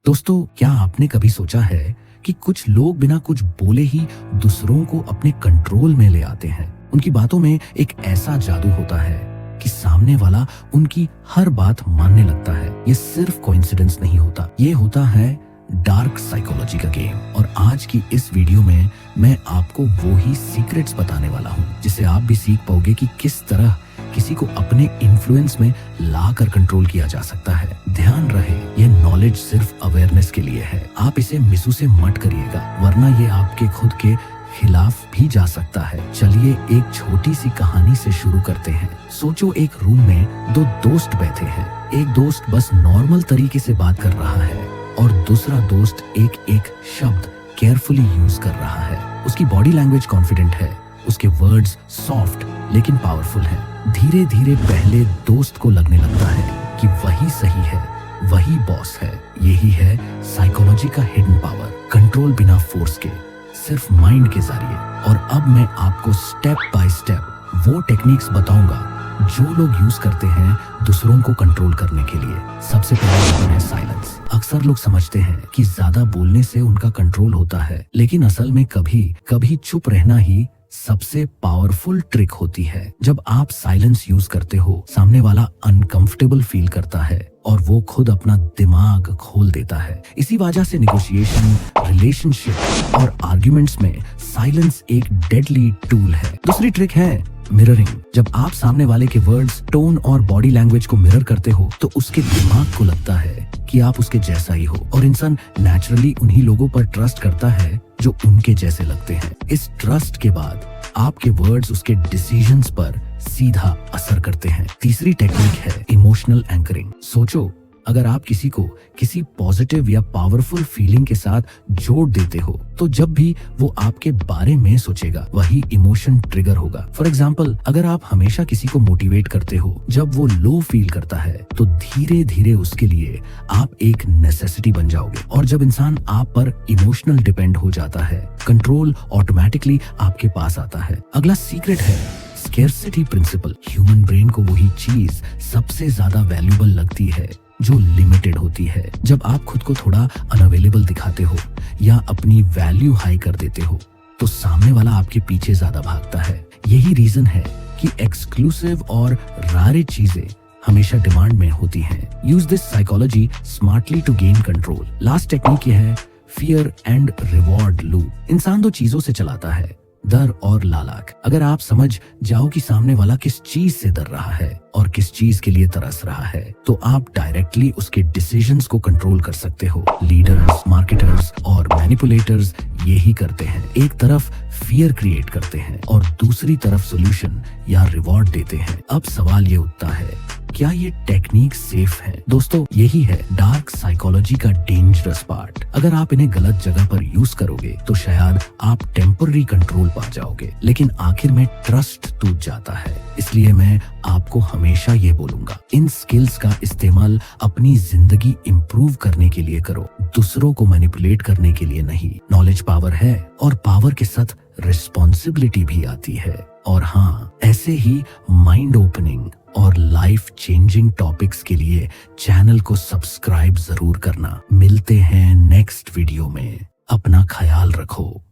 दोस्तों, क्या आपने कभी सोचा है कि कुछ लोग बिना कुछ बोले ही दूसरों को अपने कंट्रोल में ले आते हैं। उनकी बातों में एक ऐसा जादू होता है कि सामने वाला उनकी हर बात मानने लगता है। ये सिर्फ कोइंसिडेंस नहीं होता, ये होता है डार्क साइकोलॉजी का गेम। और आज की इस वीडियो में मैं आपको वो ही सीक्रेट्स बताने वाला हूँ जिससे आप भी सीख पाओगे कि किस तरह किसी को अपने इन्फ्लुएंस में लाकर कंट्रोल किया जा सकता है। ध्यान रहे, ये नॉलेज सिर्फ अवेयरनेस के लिए है। आप इसे मिसू से मत करिएगा, वरना ये आपके खुद के खिलाफ भी जा सकता है। चलिए एक छोटी सी कहानी से शुरू करते हैं। सोचो, एक रूम में दो दोस्त बैठे हैं। एक दोस्त बस नॉर्मल तरीके से बात कर रहा है और दूसरा दोस्त एक एक शब्द केयरफुली यूज कर रहा है। उसकी बॉडी लैंग्वेज कॉन्फिडेंट है, उसके वर्ड्स सॉफ्ट लेकिन पावरफुल हैं। धीरे धीरे पहले दोस्त को लगने लगता है कि वही सही है, वही बॉस है। यही है साइकोलॉजी का हिडन पावर, कंट्रोल बिना फोर्स के, सिर्फ माइंड के जरिए। और अब मैं आपको स्टेप बाय स्टेप वो टेक्निक्स बताऊंगा जो लोग यूज करते हैं दूसरों को कंट्रोल करने के लिए। सबसे पहला है साइलेंस। अक्सर लोग समझते हैं कि ज्यादा बोलने से उनका कंट्रोल होता है, लेकिन असल में कभी कभी चुप रहना ही सबसे पावरफुल ट्रिक होती है। जब आप साइलेंस यूज करते हो, सामने वाला अनकंफर्टेबल फील करता है और वो खुद अपना दिमाग खोल देता है। इसी वजह से नेगोशिएशन, रिलेशनशिप और आर्ग्यूमेंट्स में साइलेंस एक डेडली टूल है। दूसरी ट्रिक है मिररिंग। जब आप सामने वाले के वर्ड्स, टोन और बॉडी लैंग्वेज को मिरर करते हो तो उसके दिमाग को लगता है कि आप उसके जैसा ही हो, और इंसान नेचुरली उन्हीं लोगों पर ट्रस्ट करता है जो उनके जैसे लगते हैं। इस ट्रस्ट के बाद आपके वर्ड्स उसके डिसीजंस पर सीधा असर करते हैं। तीसरी टेक्निक है इमोशनल एंकरिंग। सोचो, अगर आप किसी को किसी पॉजिटिव या पावरफुल फीलिंग के साथ जोड़ देते हो तो जब भी वो आपके बारे में सोचेगा वही इमोशन ट्रिगर होगा। फॉर एग्जाम्पल, अगर आप हमेशा किसी को मोटिवेट करते हो, जब वो लो फील करता है तो धीरे धीरे उसके लिए आप एक नेसेसिटी बन जाओगे। और जब इंसान आप पर इमोशनल डिपेंड हो जाता है, कंट्रोल ऑटोमेटिकली आपके पास आता है। अगला सीक्रेट है स्केर्सिटी प्रिंसिपल। ह्यूमन ब्रेन को वही चीज सबसे ज्यादा वैल्यूएबल लगती है जो लिमिटेड होती है। जब आप खुद को थोड़ा अनअवेलेबल दिखाते हो या अपनी वैल्यू हाई कर देते हो तो सामने वाला आपके पीछे ज्यादा भागता है। यही रीजन है कि एक्सक्लूसिव और रारे चीजें हमेशा डिमांड में होती हैं। Use this psychology smartly to gain control. Last technique ये है फियर एंड रिवॉर्ड लूप। इंसान दो चीजों से चलाता है, डर और लालच। अगर आप समझ जाओ कि सामने वाला किस चीज से डर रहा है और किस चीज के लिए तरस रहा है तो आप डायरेक्टली उसके डिसीजंस को कंट्रोल कर सकते हो। लीडर्स, मार्केटर्स और मैनिपुलेटर्स यही करते हैं। एक तरफ फियर क्रिएट करते हैं और दूसरी तरफ सॉल्यूशन या रिवॉर्ड देते हैं। अब सवाल ये उठता है, क्या ये टेक्निक सेफ है? दोस्तों, यही है डार्क साइकोलॉजी का डेंजरस पार्ट। अगर आप इन्हें गलत जगह पर यूज करोगे तो शायद आप टेम्पररी कंट्रोल पा जाओगे, लेकिन आखिर में ट्रस्ट टूट जाता है। इसलिए मैं आपको हमेशा ये बोलूंगा, इन स्किल्स का इस्तेमाल अपनी जिंदगी इंप्रूव करने के लिए करो, दूसरों को मैनिपुलेट करने के लिए नहीं। नॉलेज पावर है और पावर के साथ रिस्पॉन्सिबिलिटी भी आती है। और हाँ, ऐसे ही माइंड ओपनिंग और लाइफ चेंजिंग टॉपिक्स के लिए चैनल को सब्सक्राइब जरूर करना। मिलते हैं नेक्स्ट वीडियो में। अपना ख्याल रखो।